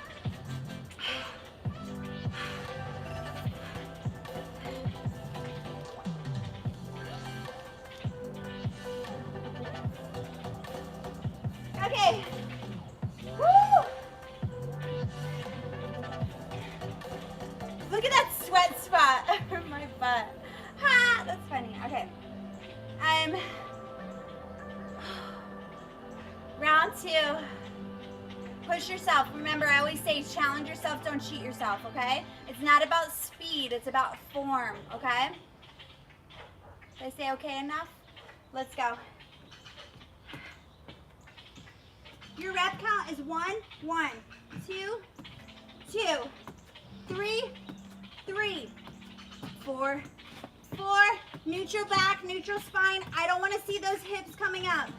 Okay. Woo! Look at that sweat spot over my butt. Ha! That's funny. Okay. Round 2. Push yourself. Remember, I always say challenge yourself, don't cheat yourself, okay? It's not about speed, it's about form, okay? Did I say okay enough? Let's go. Your rep count is 1, 1, 2, 2, 3, 3, 4, 4. Neutral back, neutral spine. I don't want to see those hips coming up.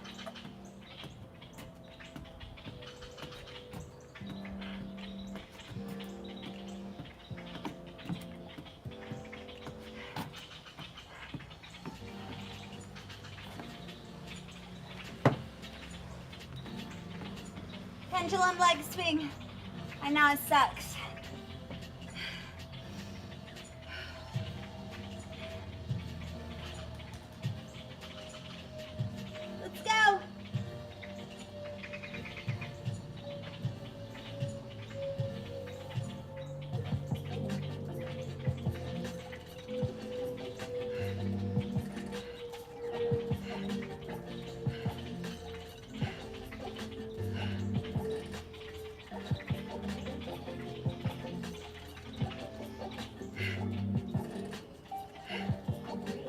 Pendulum leg swing. I know it sucks. Let's go.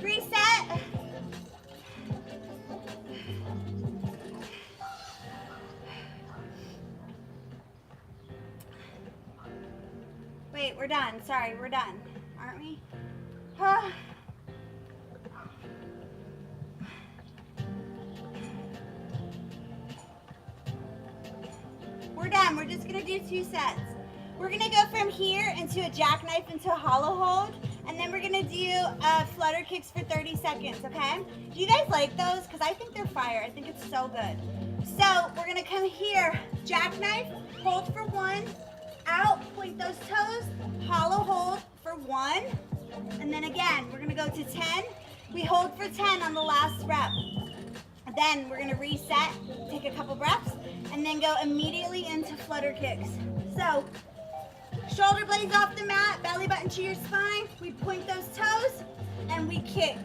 Reset. Wait, we're done. Sorry, we're done. Aren't we? Huh. We're done. We're just going to do 2 sets. We're going to go from here into a jackknife into a hollow hold. And then we're going to do flutter kicks for 30 seconds, okay? Do you guys like those? Because I think they're fire. I think it's so good. So we're going to come here, jackknife, hold for 1, out, point those toes, hollow hold for 1. And then again, we're going to go to 10. We hold for 10 on the last rep. Then we're going to reset, take a couple breaths, and then go immediately into flutter kicks. So shoulder blades off the mat, belly button to your spine. We point those toes and we kick,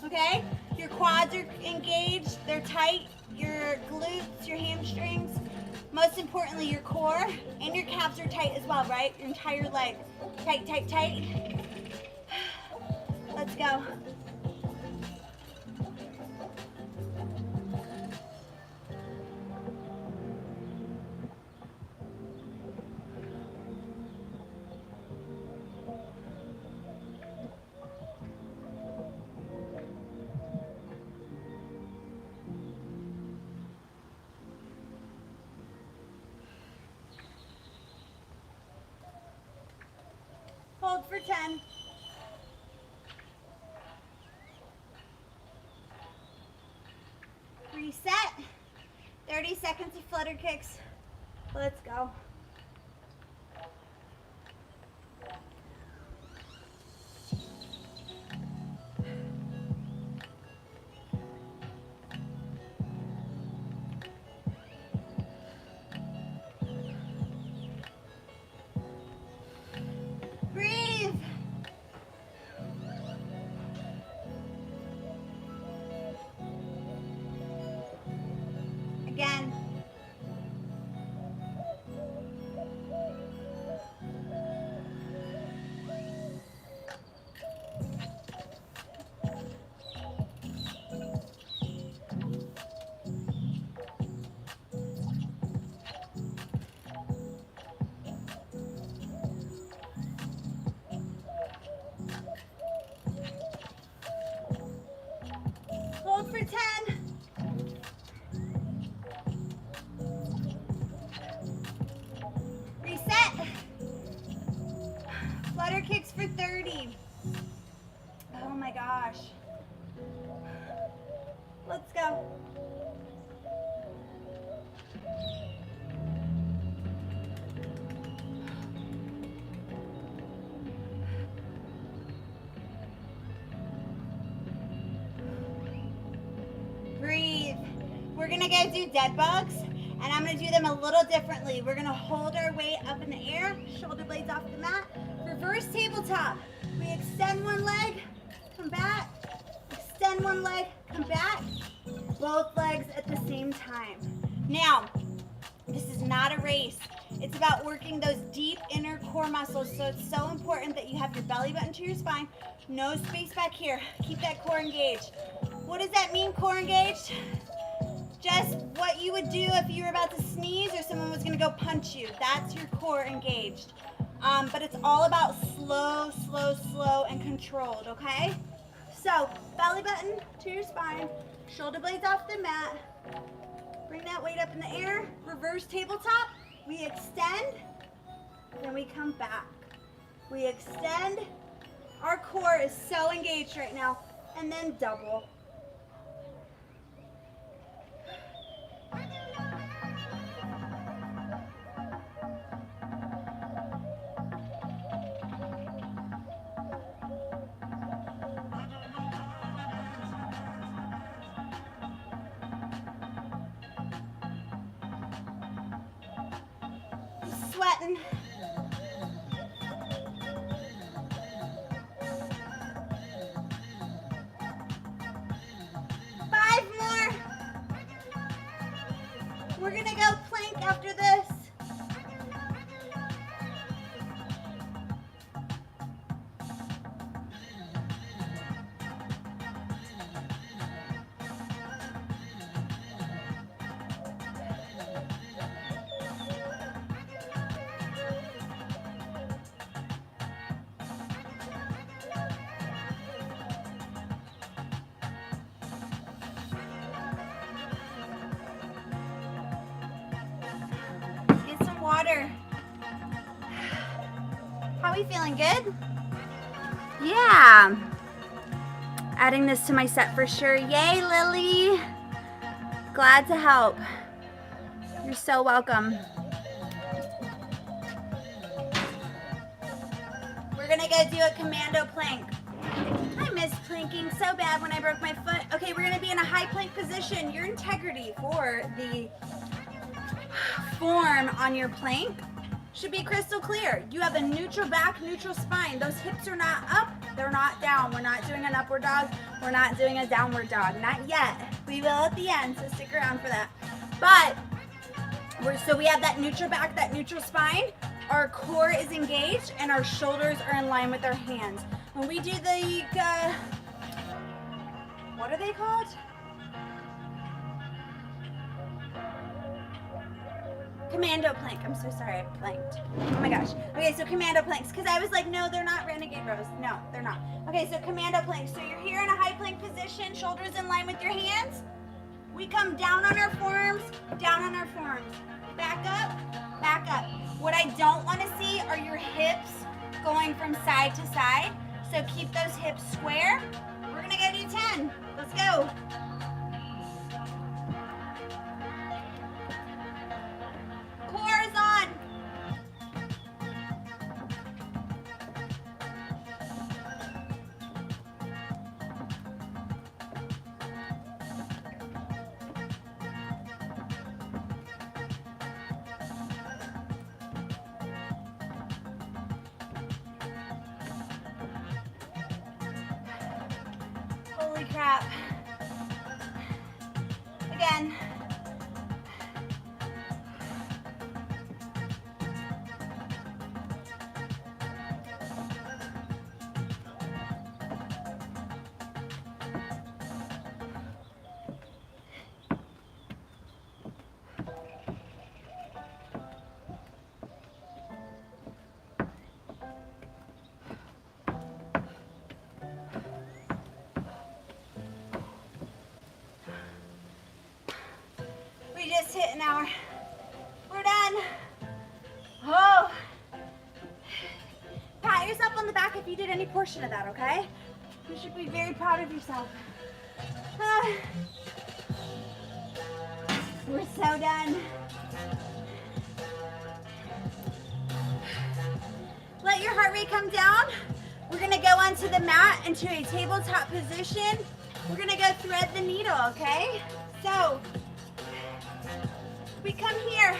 okay? Your quads are engaged, they're tight. Your glutes, your hamstrings, most importantly your core and your calves are tight as well, right? Your entire leg. Tight, tight, tight. Let's go. Hold for 10. Reset. 30 seconds of flutter kicks. Let's go. Breathe. Again. kicks for 30. Oh my gosh. Let's go. Breathe. We're gonna go do dead bugs, and I'm gonna do them a little differently. We're gonna hold our weight up in the air, shoulder blades off the mat, reverse tabletop. We extend one leg, come back, extend one leg, come back, both legs at the same time. Now, this is not a race. It's about working those deep inner core muscles, so it's so important that you have your belly button to your spine, no space back here. Keep that core engaged. What does that mean, core engaged? Just what you would do if you were about to sneeze or someone was gonna go punch you. That's your core engaged. But it's all about slow, slow, slow, and controlled, okay? So, belly button to your spine, shoulder blades off the mat, bring that weight up in the air, reverse tabletop, we extend, then we come back. We extend, our core is so engaged right now, and then double. Sweating. Five more. We're gonna go plank after this. Water. How are we feeling? Good? Yeah. Adding this to my set for sure. Yay, Lily. Glad to help. You're so welcome. We're gonna go do a commando plank. I missed planking so bad when I broke my foot. Okay, we're gonna be in a high plank position. Your integrity for the form on your plank should be crystal clear. You have a neutral back, neutral spine. Those hips are not up, they're not down. We're not doing an upward dog. We're not doing a downward dog. Not yet. We will at the end, so stick around for that. But, so we have that neutral back, that neutral spine. Our core is engaged and our shoulders are in line with our hands. When we do the, what are they called? Commando plank. I'm so sorry, I blanked. Oh my gosh. Okay, so commando planks. Because I was like, no, they're not renegade rows. No, they're not. Okay, so commando planks. So you're here in a high plank position, shoulders in line with your hands. We come down on our forearms, down on our forearms. Back up, back up. What I don't want to see are your hips going from side to side. So keep those hips square. We're going to go do 10. Let's go. Core is on. Holy crap. Again. We just hit an hour. We're done. Oh. Pat pat yourself on the back if you did any portion of that, okay? You should be very proud of yourself. We're so done. Let your heart rate come down. We're gonna go onto the mat into a tabletop position. We're gonna go thread the needle, okay? So, we come here.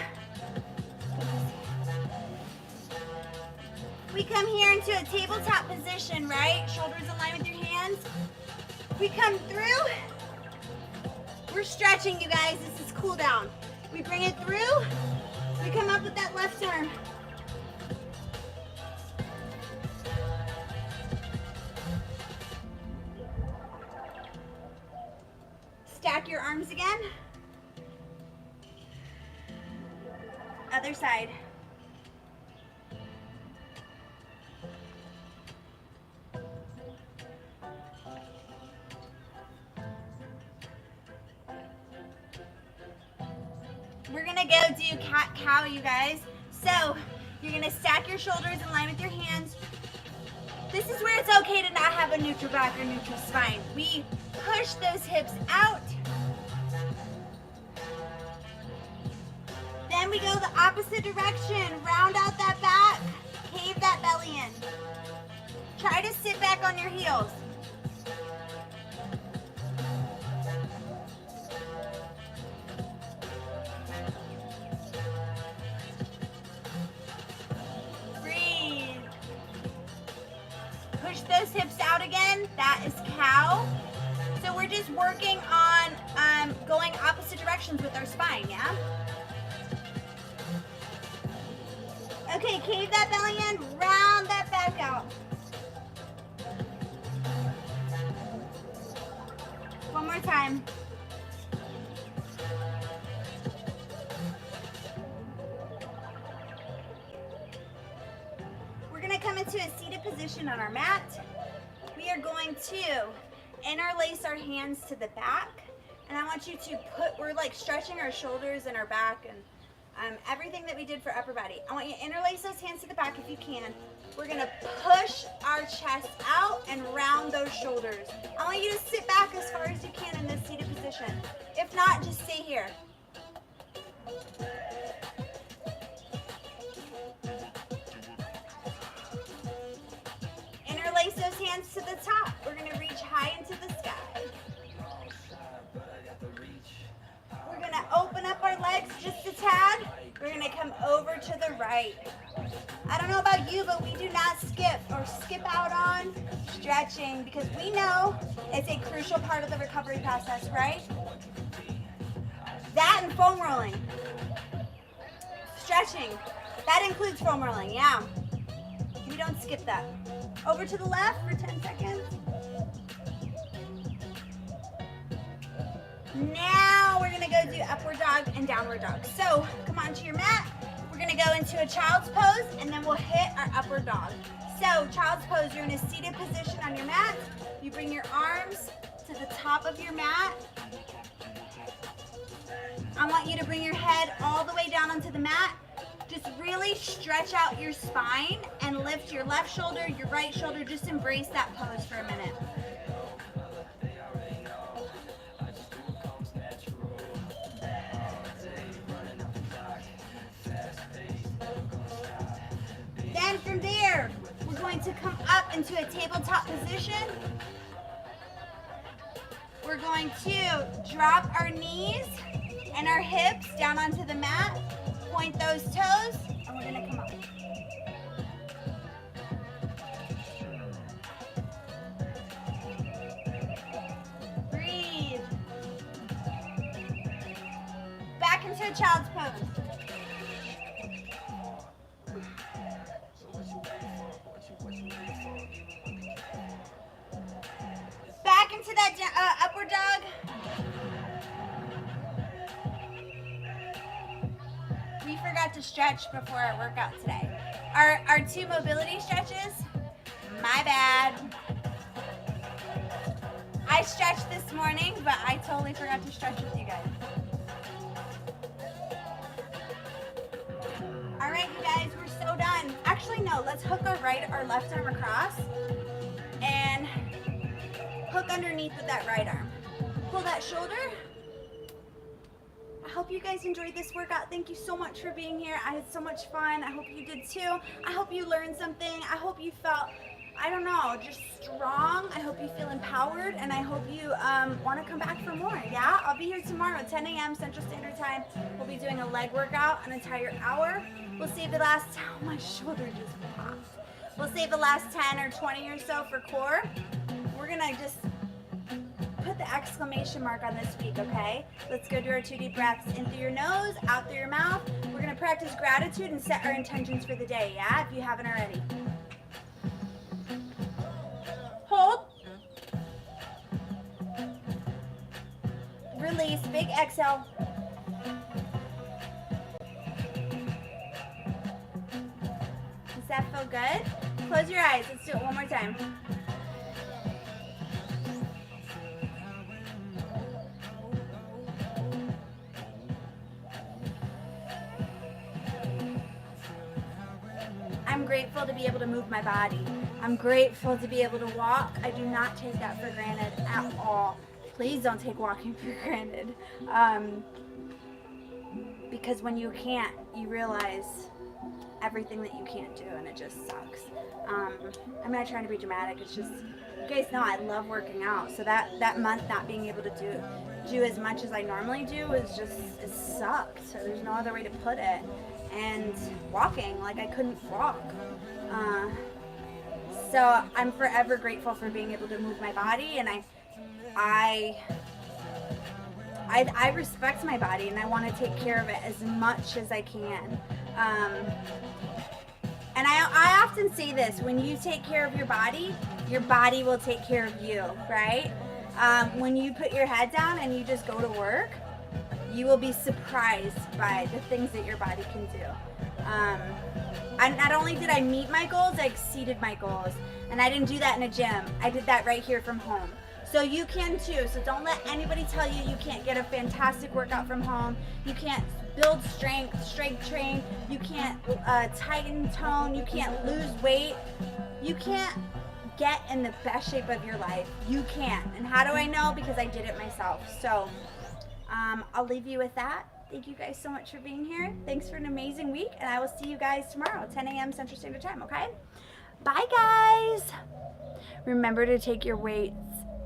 We come here into a tabletop position, right? Shoulders in line with your hands. We come through. We're stretching, you guys. This is cool down. We bring it through. We come up with that left arm. Stack your arms again. Other side. We're gonna go do cat-cow, you guys. So you're gonna stack your shoulders in line with your hands. This is where it's okay to not have a neutral back or neutral spine. We push those hips out. Then we go the opposite direction. Round out that back, cave that belly in. Try to sit back on your heels. Breathe. Push those hips out again. That is cow. So we're just working on going opposite directions with our spine, yeah? Okay, cave that belly in, round that back out. One more time. We're gonna come into a seated position on our mat. We are going to interlace our hands to the back, and I want you to we're like stretching our shoulders and our back and everything that we did for upper body. I want you to interlace those hands to the back if you can. We're gonna push our chest out and round those shoulders. I want you to sit back as far as you can in this seated position. If not, just stay here. Interlace those hands to the top. We're gonna reach high into the sky. We're gonna open up our legs just a tad. We're gonna come over to the right. I don't know about you, but we do not skip or skip out on stretching because we know it's a crucial part of the recovery process, right? That and foam rolling. Stretching, that includes foam rolling, yeah. We don't skip that. Over to the left for 10 seconds. Now we're gonna go do upward dog and downward dog. So come onto your mat. We're gonna go into a child's pose and then we'll hit our upward dog. So child's pose, you're in a seated position on your mat. You bring your arms to the top of your mat. I want you to bring your head all the way down onto the mat. Just really stretch out your spine and lift your left shoulder, your right shoulder. Just embrace that pose for a minute. Then from there, we're going to come up into a tabletop position. We're going to drop our knees and our hips down onto the mat. Point those toes, and we're gonna come up. Breathe. Back into a child's pose. Back into that upward dog. We forgot to stretch before our workout today. Our 2 mobility stretches, my bad. I stretched this morning, but I totally forgot to stretch with you guys. All right, you guys, we're so done. Actually, no, So let's hook our left arm across and hook underneath with that right arm. Pull that shoulder. I hope you guys enjoyed this workout. Thank you so much for being here. I had so much fun. I hope you did too. I hope you learned something. I hope you felt, I don't know, just strong. I hope you feel empowered, and I hope you want to come back for more. Yeah, I'll be here tomorrow, 10 a.m. Central Standard Time. We'll be doing a leg workout, an entire hour. We'll save the last, oh, my shoulder just popped. We'll save the last 10 or 20 or so for core. We're gonna just put the exclamation mark on this week, okay? Let's go do our 2 deep breaths. In through your nose, out through your mouth. We're gonna practice gratitude and set our intentions for the day, yeah? If you haven't already. Hold. Release, big exhale. Does that feel good? Close your eyes, let's do it one more time. I'm grateful to be able to move my body. I'm grateful to be able to walk. I do not take that for granted at all. Please don't take walking for granted. Because when you can't, you realize everything that you can't do, and it just sucks. I'm not trying to be dramatic. It's just, you guys know I love working out. So that month not being able to do as much as I normally do is just, it sucked. So there's no other way to put it. And walking, like I couldn't walk. So I'm forever grateful for being able to move my body, and I respect my body, and I want to take care of it as much as I can. And I often say this, when you take care of your body will take care of you, right? When you put your head down and you just go to work, you will be surprised by the things that your body can do. And not only did I meet my goals, I exceeded my goals. And I didn't do that in a gym. I did that right here from home. So you can too. So don't let anybody tell you you can't get a fantastic workout from home. You can't build strength train. You can't tighten tone. You can't lose weight. You can't get in the best shape of your life. You can. And how do I know? Because I did it myself. So I'll leave you with that. Thank you guys so much for being here. Thanks for an amazing week, and I will see you guys tomorrow, 10 a.m. Central Standard Time, okay? Bye, guys. Remember to take your weights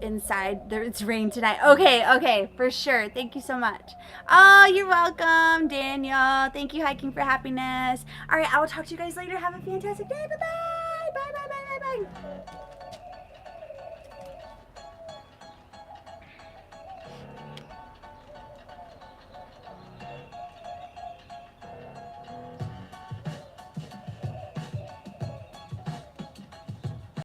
inside. It's rain tonight. Okay, for sure. Thank you so much. Oh, you're welcome, Daniel. Thank you, Hiking for Happiness. All right, I will talk to you guys later. Have a fantastic day. Bye-bye. Bye.